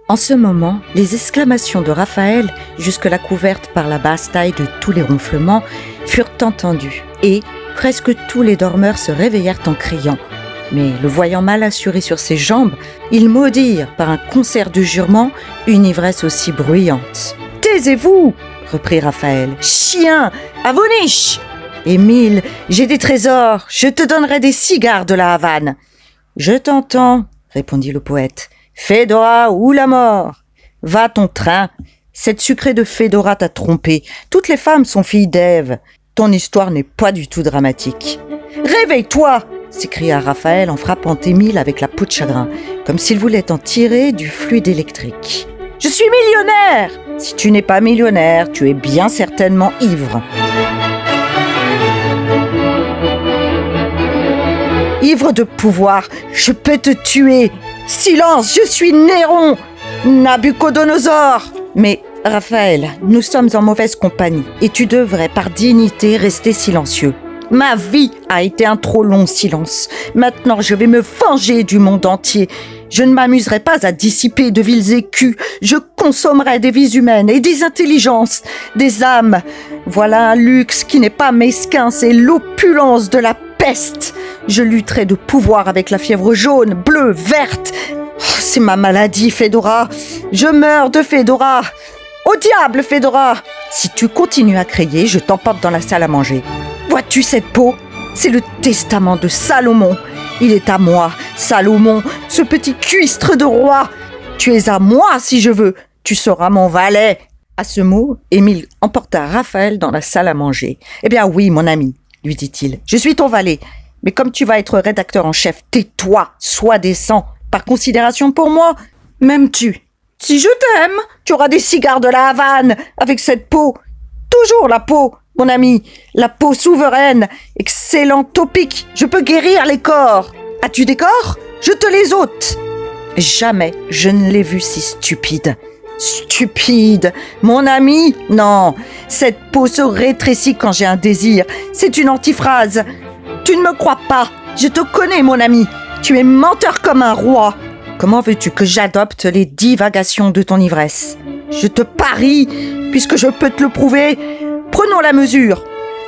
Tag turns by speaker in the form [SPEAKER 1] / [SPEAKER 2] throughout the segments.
[SPEAKER 1] En ce moment, les exclamations de Raphaël, jusque-là couvertes par la basse taille de tous les ronflements, furent entendues et presque tous les dormeurs se réveillèrent en criant. Mais le voyant mal assuré sur ses jambes, ils maudirent par un concert de jurements une ivresse aussi bruyante. « Taisez-vous !» reprit Raphaël. « Chien, à vos niches !»« Émile, j'ai des trésors, je te donnerai des cigares de la Havane. »« Je t'entends, » répondit le poète. « Fédora ou la mort ! Va ton train, cette sucrée de Fédora t'a trompé, toutes les femmes sont filles d'Ève. Ton histoire n'est pas du tout dramatique. »« Réveille-toi !» s'écria Raphaël en frappant Émile avec la peau de chagrin, comme s'il voulait en tirer du fluide électrique. « Je suis millionnaire !»« Si tu n'es pas millionnaire, tu es bien certainement ivre. » « Ivre de pouvoir, je peux te tuer. Silence, je suis Néron, Nabucodonosor. » Mais Raphaël, nous sommes en mauvaise compagnie et tu devrais par dignité rester silencieux. Ma vie a été un trop long silence. Maintenant, je vais me venger du monde entier. Je ne m'amuserai pas à dissiper de vils écus. Je consommerai des vies humaines et des intelligences, des âmes. Voilà un luxe qui n'est pas mesquin, c'est l'opulence de la peste. Je lutterai de pouvoir avec la fièvre jaune, bleue, verte. Oh, c'est ma maladie, Fédora. Je meurs de Fédora. Au diable, Fédora! Si tu continues à crier, je t'emporte dans la salle à manger. Vois-tu cette peau? C'est le testament de Salomon. Il est à moi, Salomon, ce petit cuistre de roi. Tu es à moi si je veux. Tu seras mon valet. À ce mot, Émile emporta Raphaël dans la salle à manger. « Eh bien oui, mon ami, lui dit-il, je suis ton valet. Mais comme tu vas être rédacteur en chef, tais-toi, sois décent. Par considération pour moi, m'aimes-tu? Si je t'aime, tu auras des cigares de la Havane avec cette peau. Toujours la peau, mon ami, la peau souveraine, excellent topique. Je peux guérir les corps. As-tu des corps? Je te les ôte. » Jamais je ne l'ai vu si stupide. Stupide, mon ami? Non, cette peau se rétrécit quand j'ai un désir. C'est une antiphrase. Tu ne me crois pas. Je te connais, mon ami. Tu es menteur comme un roi. Comment veux-tu que j'adopte les divagations de ton ivresse? Je te parie, puisque je peux te le prouver. Prenons la mesure.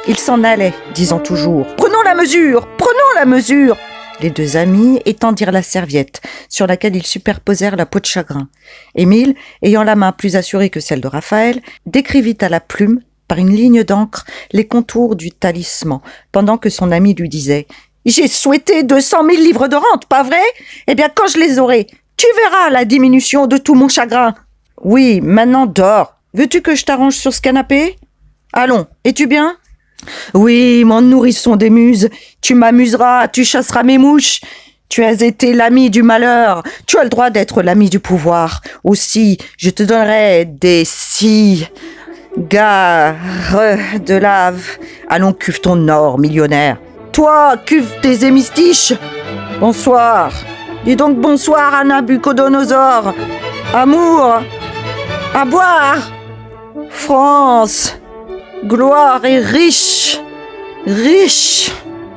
[SPEAKER 1] Il s'en allait, disant toujours « Prenons la mesure, prenons la mesure !» Les deux amis étendirent la serviette, sur laquelle ils superposèrent la peau de chagrin. Émile, ayant la main plus assurée que celle de Raphaël, décrivit à la plume, par une ligne d'encre, les contours du talisman, pendant que son ami lui disait « J'ai souhaité 200 000 livres de rente, pas vrai? Eh bien, quand je les aurai, tu verras la diminution de tout mon chagrin. Oui, maintenant dors. Veux-tu que je t'arrange sur ce canapé? Allons, es-tu bien? Oui, mon nourrisson des muses, tu m'amuseras, tu chasseras mes mouches. Tu as été l'ami du malheur, tu as le droit d'être l'ami du pouvoir. Aussi, je te donnerai des cigares de lave. Allons, cuve ton or, millionnaire. Toi, cuve tes hémistiches. Bonsoir. Dis donc bonsoir à Nabucodonosor. Amour, à boire. France, gloire et riche, riche.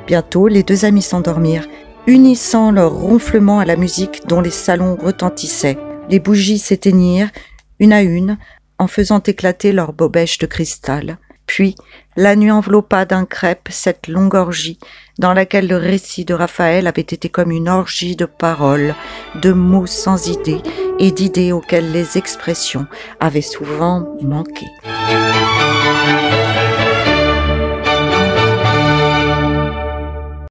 [SPEAKER 1] Bientôt, les deux amis s'endormirent, unissant leurs ronflements à la musique dont les salons retentissaient. Les bougies s'éteignirent, une à une, en faisant éclater leurs bobèches de cristal. Puis, la nuit enveloppa d'un crêpe cette longue orgie, dans laquelle le récit de Raphaël avait été comme une orgie de paroles, de mots sans idées et d'idées auxquelles les expressions avaient souvent manqué.